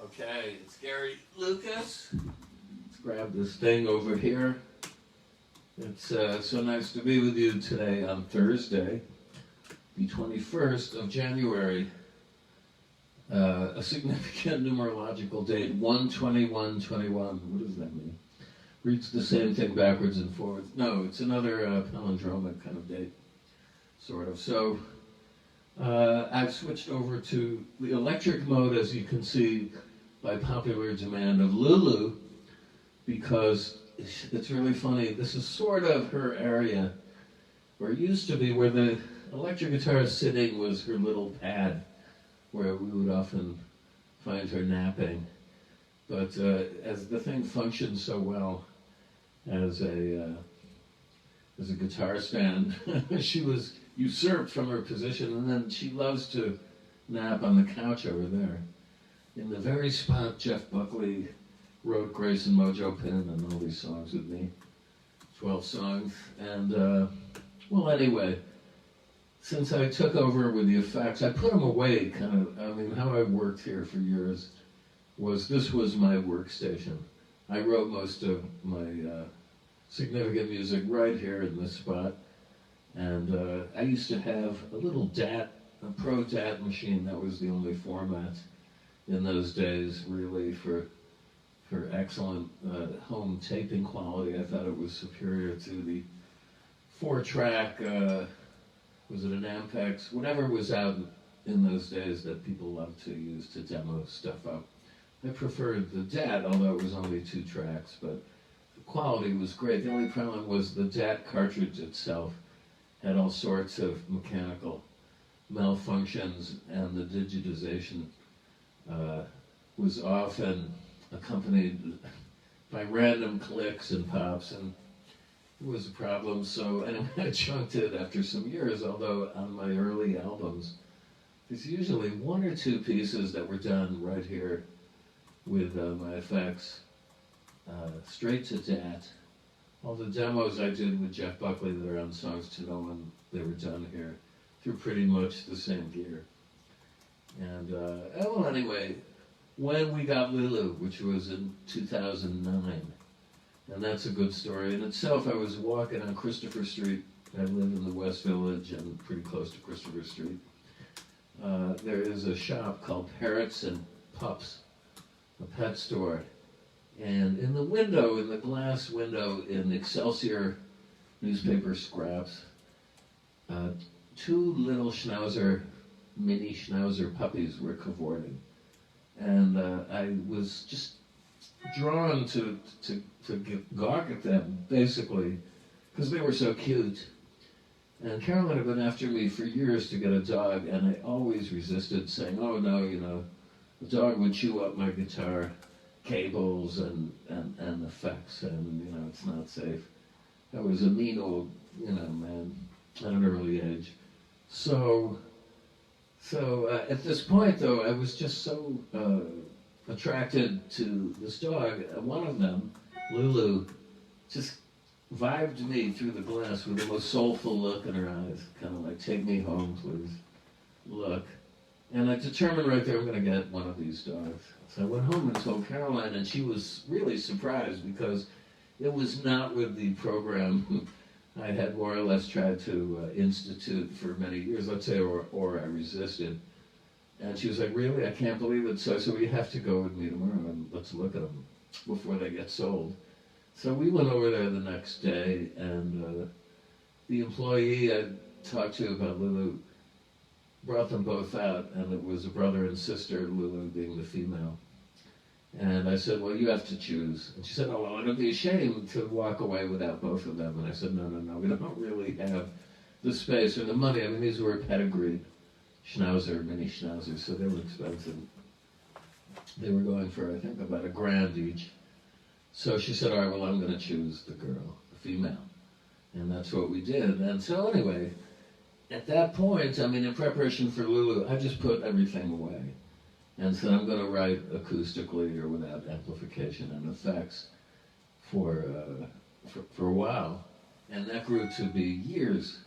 Okay, it's Gary Lucas. Let's grab this thing over here. It's so nice to be with you today on Thursday, the 21st of January. A significant numerological date, 1/21/21. What does that mean? Reads the same thing backwards and forwards. No, it's another palindromic kind of date, sort of. So I've switched over to the electric mode, as you can see, by popular demand of Lulu, because it's really funny. This is sort of her area, where it used to be where the electric guitar sitting was her little pad, where we would often find her napping. But as the thing functioned so well as a guitar stand, she was usurped from her position, and then she loves to nap on the couch over there, in the very spot Jeff Buckley wrote Grace and Mojo Pin and all these songs with me, 12 songs. And well, anyway, since I took over with the effects, I put them away kind of. I mean, how I worked here for years was this was my workstation. I wrote most of my significant music right here in this spot. And I used to have a little DAT, a Pro DAT machine. That was the only format in those days, really, for excellent home taping quality. I thought it was superior to the 4-track, was it an Ampex? Whatever was out in those days that people loved to use to demo stuff up. I preferred the DAT, although it was only 2 tracks, but the quality was great. The only problem was the DAT cartridge itself had all sorts of mechanical malfunctions, and the digitization was often accompanied by random clicks and pops, and it was a problem. So anyway, I chunked it after some years, although on my early albums, there's usually 1 or 2 pieces that were done right here with my effects, straight to DAT. All the demos I did with Jeff Buckley that are on Songs to No One, they were done here through pretty much the same gear. And well, anyway, when we got Lulu, which was in 2009, and that's a good story in itself. I was walking on Christopher Street. I live in the West Village and pretty close to Christopher Street. There is a shop called Parrots and Pups, a pet store. And in the window, in the glass window in Excelsior newspaper scraps, 2 little schnauzer, mini schnauzer puppies were cavorting. And I was just drawn to gawk at them, basically, because they were so cute. And Carolyn had been after me for years to get a dog, and I always resisted, saying, oh no, you know, the dog would chew up my guitar cables and effects, and you know, it's not safe. I was a mean old, you know, man at an early age. So at this point, though, I was just so attracted to this dog. One of them, Lulu, just vibed me through the glass with the most soulful look in her eyes, kind of like, take me home, please, look. And I determined right there, I'm going to get one of these dogs. So I went home and told Caroline, and she was really surprised because it was not with the program I had more or less tried to institute for many years, let's say, or I resisted. And she was like, really? I can't believe it. So I said, well, you have to go with me tomorrow and let's look at them before they get sold. So we went over there the next day, and the employee I talked to about Lulu brought them both out, and it was a brother and sister, Lulu being the female. And I said, well, you have to choose. And she said, oh, well, it'd be a shame to walk away without both of them. And I said, no, we don't really have the space or the money. I mean, these were pedigreed schnauzer, mini schnauzers, so they were expensive. They were going for, I think, about $1,000 each. So she said, all right, well, I'm going to choose the girl, the female. And that's what we did. And so anyway, at that point, I mean, in preparation for Lulu, I just put everything away and said, I'm going to write acoustically or without amplification and effects for a while. And that grew to be years.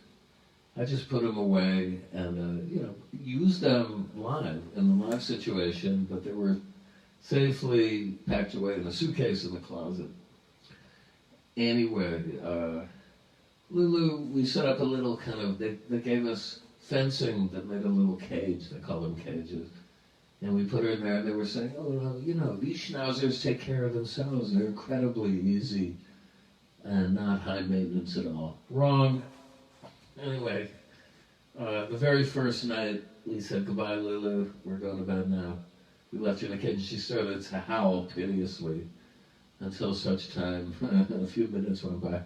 I just put them away and, you know, used them live, in the live situation, but there were safely packed away in a suitcase in the closet. Anyway, Lulu, we set up a little kind of, they gave us fencing that made a little cage, they call them cages. And we put her in there and they were saying, oh, well, you know, these schnauzers take care of themselves. They're incredibly easy and not high maintenance at all. Wrong. Anyway, the very first night, we said, goodbye, Lulu, we're going to bed now. We left her in the cage and she started to howl piteously until such time, a few minutes went by.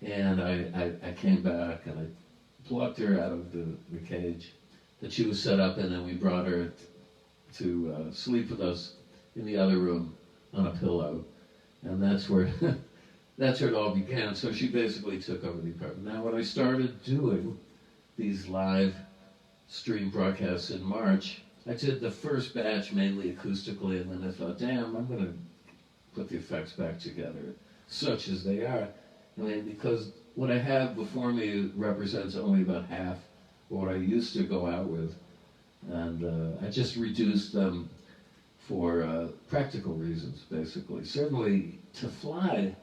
And I came back and I plucked her out of the cage that she was set up in, and we brought her to sleep with us in the other room on a pillow. And that's where it all began. So she basically took over the apartment. Now when I started doing these live stream broadcasts in March, I did the first batch mainly acoustically, and then I thought, damn, I'm going to put the effects back together, such as they are. I mean, because what I have before me represents only about half of what I used to go out with. And I just reduced them for practical reasons, basically. Certainly, to fly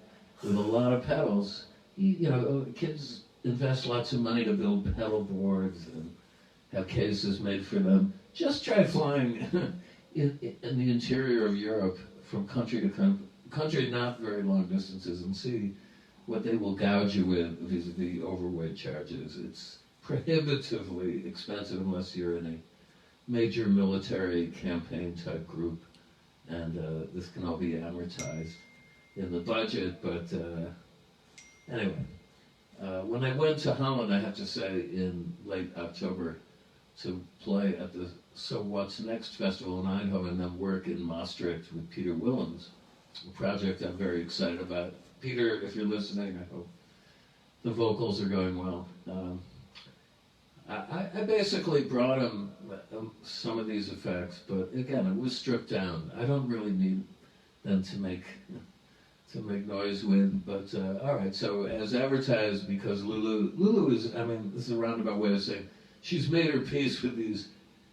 with a lot of pedals, you know, kids invest lots of money to build pedal boards and have cases made for them. Just try flying in the interior of Europe from country to country, not very long distances, and see what they will gouge you with vis-a-vis overweight charges. It's prohibitively expensive unless you're in a major military campaign type group, and this can all be amortized in the budget. But anyway, when I went to Holland, I have to say, in late October, to play at the So What's Next festival in Eindhoven and then work in Maastricht with Peter Willems, a project I'm very excited about. Peter, if you're listening, I hope the vocals are going well. I basically brought him some of these effects, but again, it was stripped down. I don't really need them to make noise with, but all right. So as advertised, because Lulu is, I mean, this is a roundabout way of saying, she's made her peace with these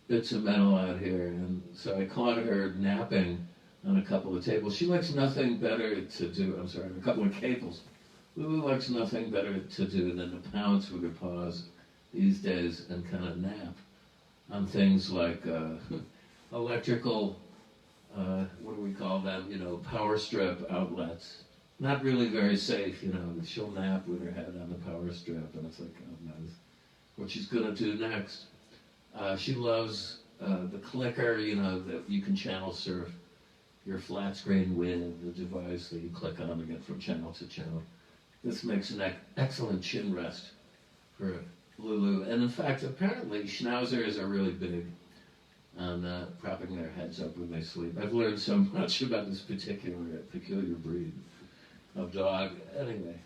bits of metal out here, and so I caught her napping on a couple of tables. She likes nothing better to do, I'm sorry, a couple of cables. Lulu likes nothing better to do than to pounce with her paws these days and kind of nap on things like electrical, what do we call them, you know, power strip outlets. Not really very safe, you know. She'll nap with her head on the power strip, and it's like, oh, nice. What she's gonna do next. She loves the clicker, you know, that you can channel surf your flat screen with the device that you click on to get from channel to channel. This makes an excellent chin rest for Lulu. And in fact, apparently, schnauzers are really big on propping their heads up when they sleep. I've learned so much about this peculiar breed of dog. Anyway.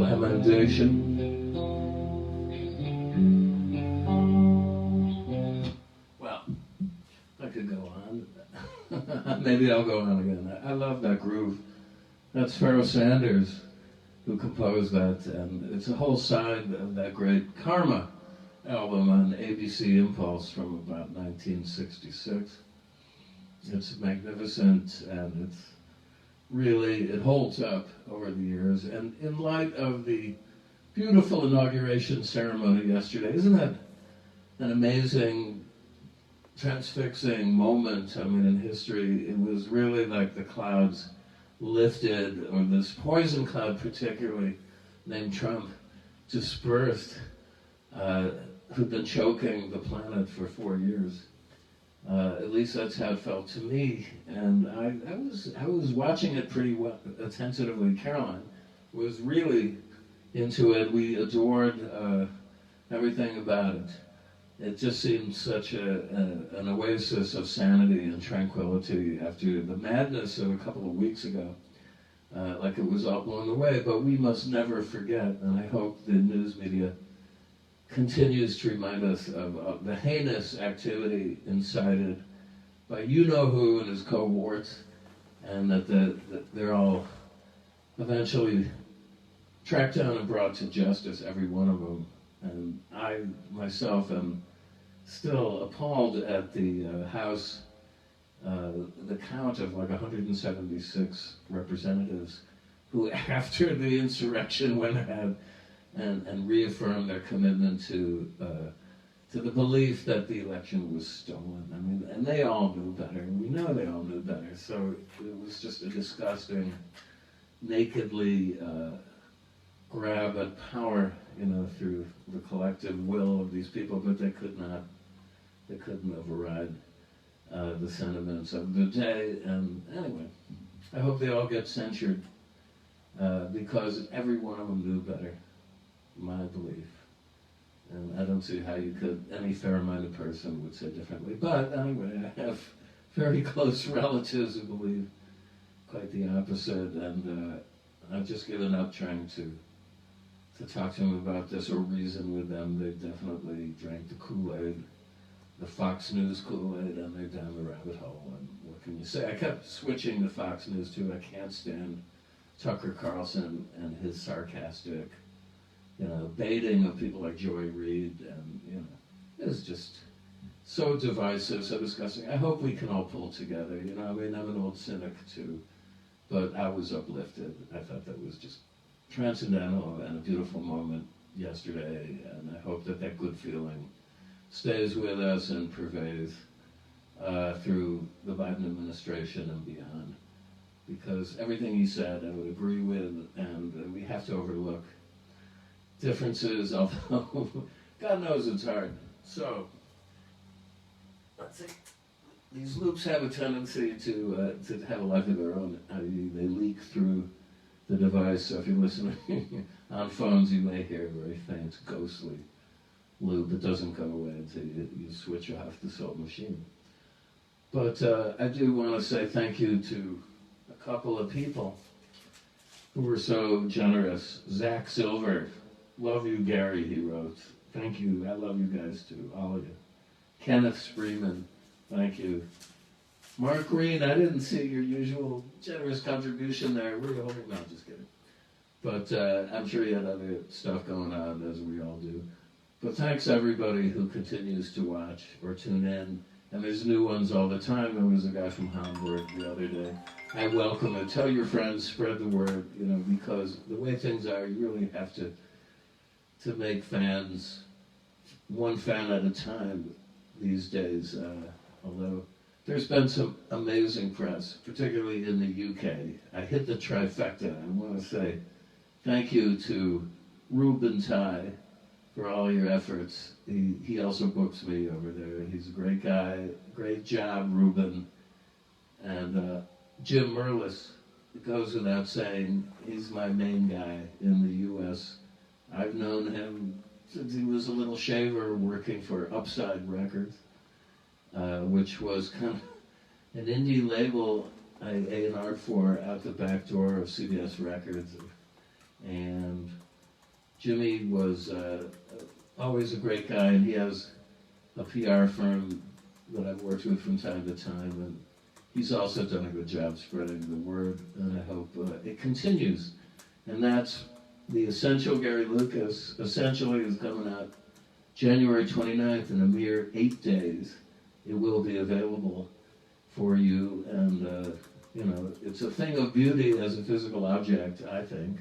my emendation. Well, I could go on. Maybe I'll go on again. I love that groove. That's Pharoah Sanders who composed that, and it's a whole side of that great Karma album on ABC Impulse from about 1966. It's magnificent, and it's really, it holds up over the years. And in light of the beautiful inauguration ceremony yesterday, isn't that an amazing, transfixing moment? I mean, in history, it was really like the clouds lifted, or this poison cloud particularly, named Trump, dispersed, who'd been choking the planet for 4 years. At least that's how it felt to me. And I was watching it pretty well, attentively. Caroline was really into it. We adored everything about it. It just seemed such an oasis of sanity and tranquility after the madness of a couple of weeks ago. Like it was all blown away. But we must never forget, and I hope the news media continues to remind us of the heinous activity incited by you-know-who and his cohorts, and that they're all eventually tracked down and brought to justice, every one of them. And I myself am still appalled at the House, the count of like 176 representatives who, after the insurrection, went ahead and reaffirm their commitment to the belief that the election was stolen. I mean, and they all knew better. We know they all knew better. So it was just a disgusting, nakedly grab at power, through the collective will of these people. But they couldn't override the sentiments of the day. And anyway, I hope they all get censured because every one of them knew better. My belief. And I don't see how any fair-minded person would say differently. But anyway, I have very close relatives who believe quite the opposite, and I've just given up trying to talk to them about this or reason with them. They definitely drank the Kool-Aid, the Fox News Kool-Aid, and they're down the rabbit hole. And what can you say? I kept switching to Fox News too. I can't stand Tucker Carlson and his sarcastic baiting of people like Joy Reid, and, it's just so divisive, so disgusting. I hope we can all pull together, I mean, I'm an old cynic too, but I was uplifted. I thought that was just transcendental and a beautiful moment yesterday, and I hope that good feeling stays with us and pervades through the Biden administration and beyond, because everything he said I would agree with, and we have to overlook differences, although God knows it's hard. So, let's see. These loops have a tendency to have a life of their own. They leak through the device. So if you're listening on phones, you may hear a very faint, ghostly loop. It doesn't go away until you switch off the Soul Machine. But I do want to say thank you to a couple of people who were so generous. Zach Silver. Love you, Gary, he wrote. Thank you. I love you guys too, all of you. Kenneth Spreeman, thank you. Mark Green, I didn't see your usual generous contribution there. Where are you holding? No, just kidding. But I'm sure you had other stuff going on, as we all do. But thanks everybody who continues to watch or tune in. And there's new ones all the time. There was a guy from Hamburg the other day. I welcome it. Tell your friends, spread the word, because the way things are, you really have to make fans, one fan at a time these days, although there's been some amazing press, particularly in the UK. I hit the trifecta. I want to say thank you to Ruben Tai for all your efforts. He also books me over there. He's a great guy. Great job, Ruben. And Jim Merlis, it goes without saying, he's my main guy in the U.S. I've known him since he was a little shaver working for Upside Records, which was kind of an indie label I A&R'd for out the back door of CBS Records. And Jimmy was always a great guy, and he has a PR firm that I've worked with from time to time, and he's also done a good job spreading the word, and I hope it continues. And that's The Essential Gary Lucas. Essentially is coming out January 29th in a mere 8 days. It will be available for you, and you know, it's a thing of beauty as a physical object, I think.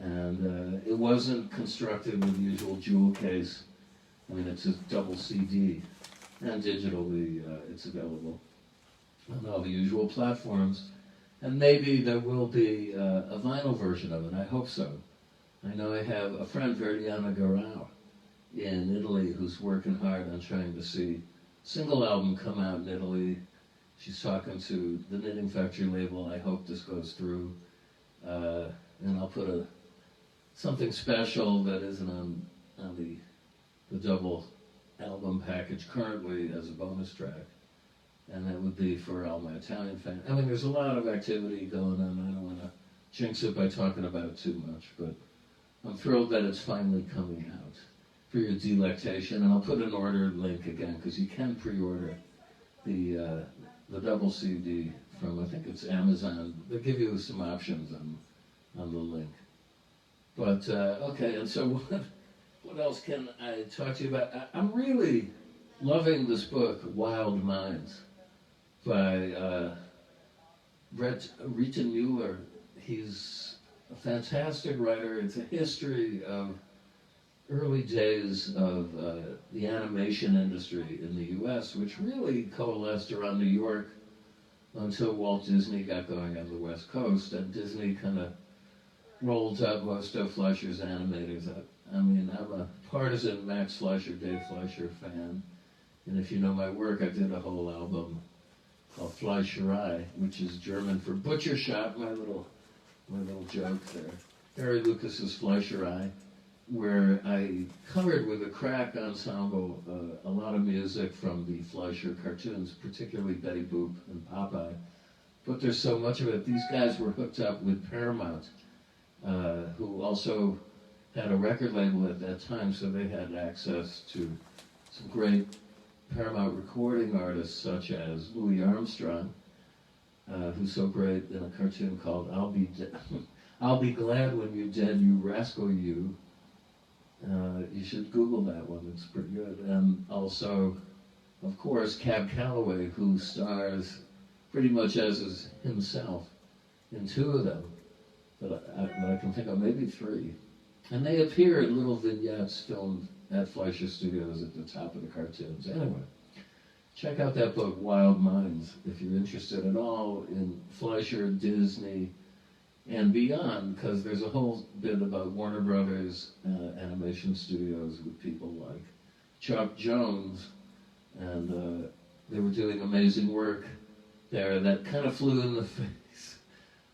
And it wasn't constructed with the usual jewel case. I mean, it's a double CD, and digitally it's available on all the usual platforms. And maybe there will be a vinyl version of it. I hope so. I know I have a friend, Verdiana Garau, in Italy, who's working hard on trying to see a single album come out in Italy. She's talking to the Knitting Factory label. I hope this goes through. And I'll put something special that isn't on the double album package currently as a bonus track. And that would be for all my Italian fans. I mean, there's a lot of activity going on. I don't want to jinx it by talking about it too much, but I'm thrilled that it's finally coming out for your delectation. And I'll put an order link again, because you can pre-order the double CD from, I think it's Amazon. They'll give you some options on the link. But, okay, and so what else can I talk to you about? I'm really loving this book, Wild Minds, by Rita Mueller. He's a fantastic writer. It's a history of early days of the animation industry in the U.S., which really coalesced around New York until Walt Disney got going on the West Coast, and Disney kind of rolled up most of Fleischer's animators. I mean, I'm a partisan Max Fleischer, Dave Fleischer fan, and if you know my work, I did a whole album called Fleischerei, which is German for butcher shop. My little joke there. Gary Lucas's Fleischerei, where I covered with a crack ensemble a lot of music from the Fleischer cartoons, particularly Betty Boop and Popeye. But there's so much of it. These guys were hooked up with Paramount, who also had a record label at that time, so they had access to some great Paramount recording artists, such as Louis Armstrong, who's so great in a cartoon called I'll Be Glad When You're Dead, You Rascal You. You should Google that one, it's pretty good. And also, of course, Cab Calloway, who stars pretty much as is himself in 2 of them that I can think of, maybe 3. And they appear in little vignettes filmed at Fleischer Studios at the top of the cartoons. Anyway, check out that book, Wild Minds, if you're interested at all in Fleischer, Disney, and beyond, because there's a whole bit about Warner Brothers animation studios with people like Chuck Jones, and they were doing amazing work there that kind of flew in the face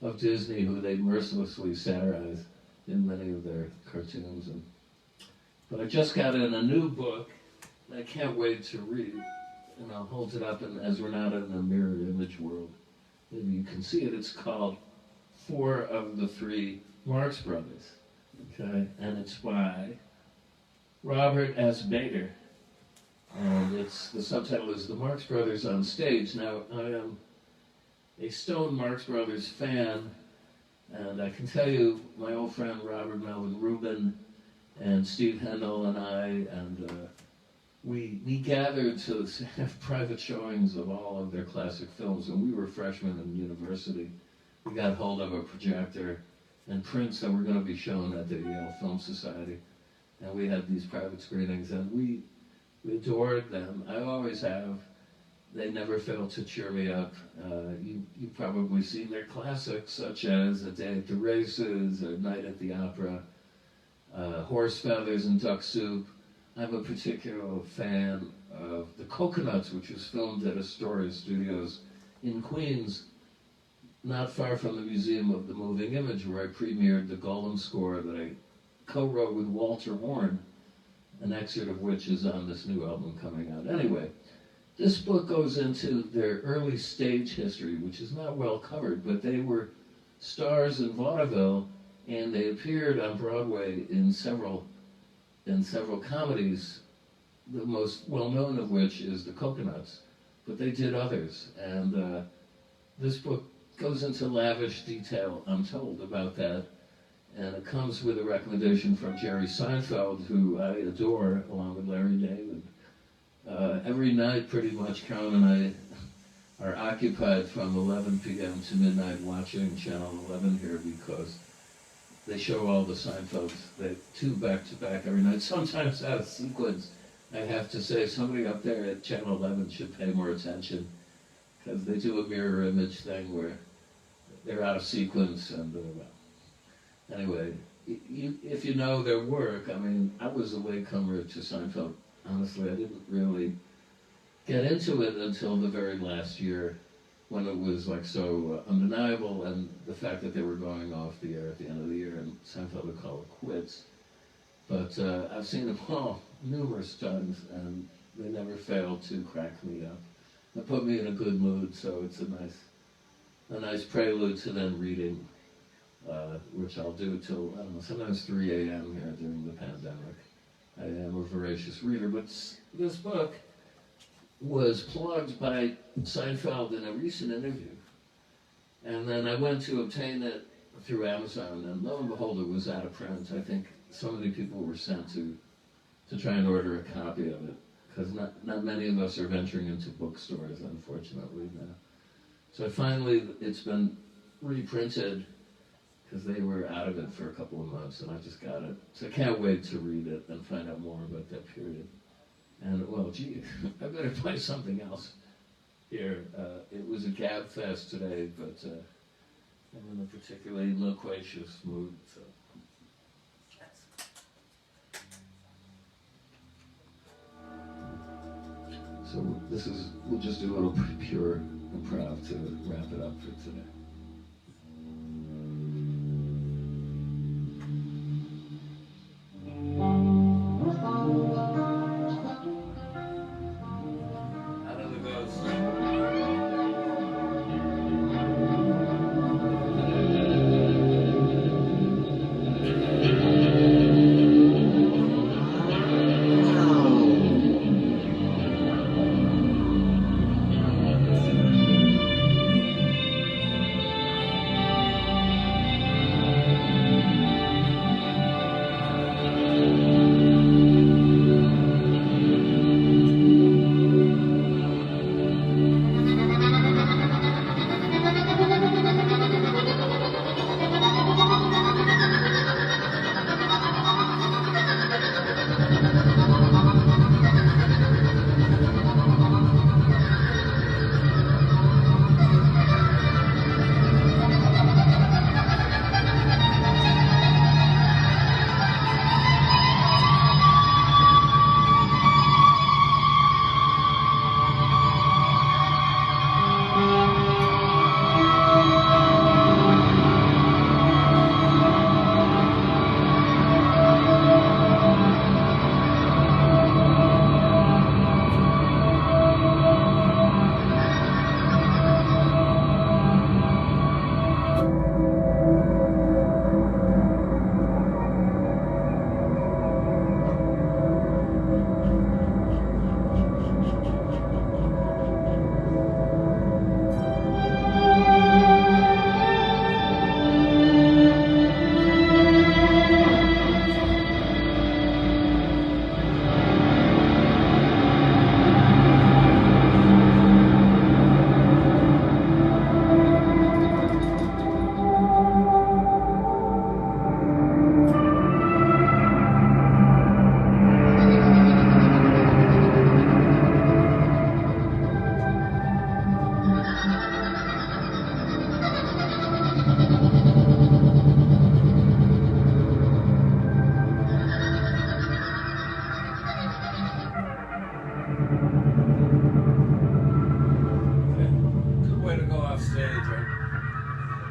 of Disney, who they mercilessly satirized in many of their cartoons. But I just got in a new book that I can't wait to read, and I'll hold it up, and as we're not in a mirror image world, maybe you can see it. It's called 4 of the 3 Marx Brothers, okay? And it's by Robert S. Bader. And the subtitle is The Marx Brothers on Stage. Now, I am a stone Marx Brothers fan, and I can tell you, my old friend Robert Melvin Rubin and Steve Hendel and I, and we gathered to have private showings of all of their classic films, and we were freshmen in university. We got hold of a projector and prints that were going to be shown at the Yale Film Society, and we had these private screenings, and we adored them. I always have. They never fail to cheer me up. You've probably seen their classics, such as A Day at the Races, or Night at the Opera, Horse Feathers and Duck Soup. I'm a particular fan of The Coconuts, which was filmed at Astoria Studios in Queens, not far from the Museum of the Moving Image, where I premiered the Golem score that I co-wrote with Walter Horn, an excerpt of which is on this new album coming out. Anyway, this book goes into their early stage history, which is not well covered, but they were stars in vaudeville and they appeared on Broadway in several comedies, the most well-known of which is The Coconuts, but they did others, and this book goes into lavish detail, I'm told, about that, and it comes with a recommendation from Jerry Seinfeld, who I adore, along with Larry David. Every night, pretty much, Carolyn and I are occupied from 11 p.m. to midnight watching Channel 11 here, because they show all the Seinfelds, two back-to-back every night, sometimes out of sequence. I have to say, somebody up there at Channel 11 should pay more attention, because they do a mirror image thing where they're out of sequence, and anyway, if you know their work, I mean, I was a latecomer to Seinfeld. Honestly, I didn't really get into it until the very last year, when it was like so undeniable, and the fact that they were going off the air at the end of the year, and Seinfeld would call it quits. But I've seen them all numerous times, and they never fail to crack me up. They put me in a good mood, so it's a nice prelude to then reading, which I'll do till, I don't know, sometimes 3 a.m. here during the pandemic. I am a voracious reader, but this book was plugged by Seinfeld in a recent interview. And then I went to obtain it through Amazon, and lo and behold, it was out of print. I think so many people were sent to try and order a copy of it, because not many of us are venturing into bookstores, unfortunately, now. So finally, it's been reprinted, because they were out of it for a couple of months, and I just got it. So I can't wait to read it and find out more about that period. And, well, gee, I better play something else here. It was a gab fest today, but I'm in a particularly loquacious mood, so. So we'll just do a little pure improv to wrap it up for today.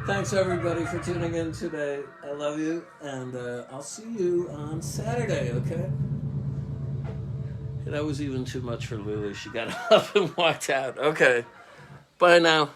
Thanks everybody for tuning in today. I love you, and I'll see you on Saturday, okay? That was even too much for Lulu. She got up and walked out. Okay, bye now.